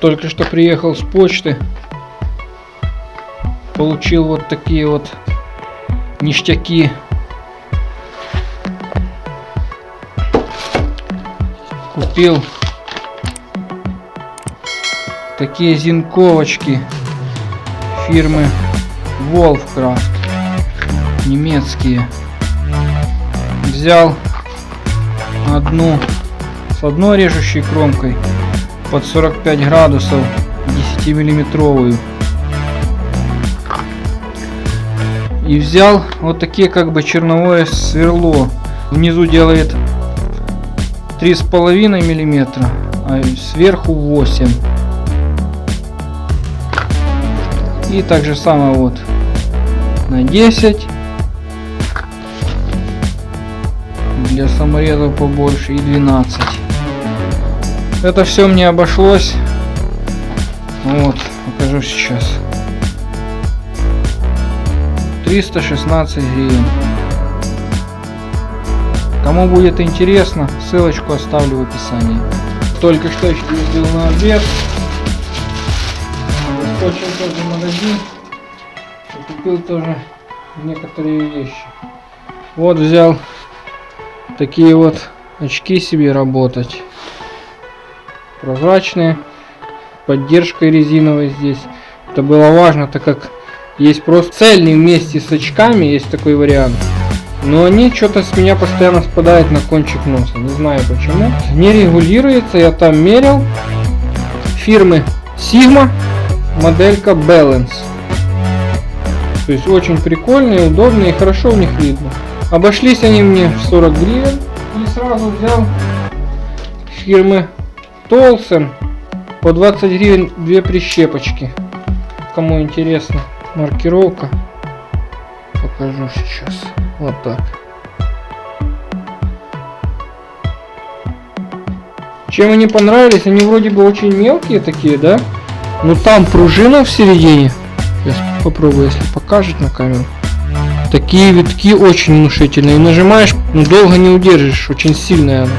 Только что приехал с почты. Получил вот такие вот ништяки. Купил такие зинковочки фирмы Wolfcraft, немецкие. Взял одну с одной режущей кромкой под 45 градусов, 10-миллиметровую. И взял вот такие как бы черновое сверло. Внизу делает 3,5 миллиметра, а сверху 8. И так же самое вот на 10. Для саморезов побольше и 12. Это все мне обошлось. Вот, покажу сейчас. 316 гривен. Кому будет интересно, ссылочку оставлю в описании. Только что ездил на обед. Заскочил тоже в магазин. И купил тоже некоторые вещи. Вот взял такие вот очки себе работать. Прозрачные. Поддержкой резиновой здесь. Это было важно, так как есть просто цельный вместе с очками, есть такой вариант. Но они что-то с меня постоянно спадают на кончик носа. Не знаю почему. Не регулируется, я там мерил. Фирмы Sigma, моделька Balance. То есть очень прикольные, удобные и хорошо в них видно. Обошлись они мне в 40 гривен. И сразу взял фирмы Tolson по 20 гривен 2 прищепочки. Кому интересно, маркировка. Покажу сейчас. Вот так. Чем они понравились? Они вроде бы очень мелкие такие, да? Но там пружина в середине. Сейчас попробую, если покажет на камеру. Такие витки очень внушительные. Нажимаешь, но долго не удержишь. Очень сильная она.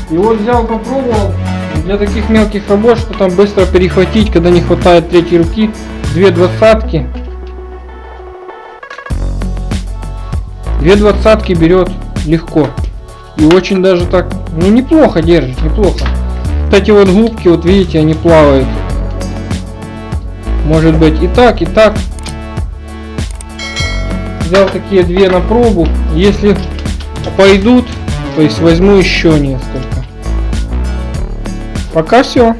И вот взял, попробовал. Для таких мелких работ, что там быстро перехватить, когда не хватает третьей руки. 2 двадцатки. 2 двадцатки берет легко. И очень даже так, ну неплохо держит, неплохо. Вот эти вот губки, вот видите, они плавают. Может быть и так, и так. Взял такие 2 на пробу. Если пойдут, то есть возьму еще несколько. Пока все.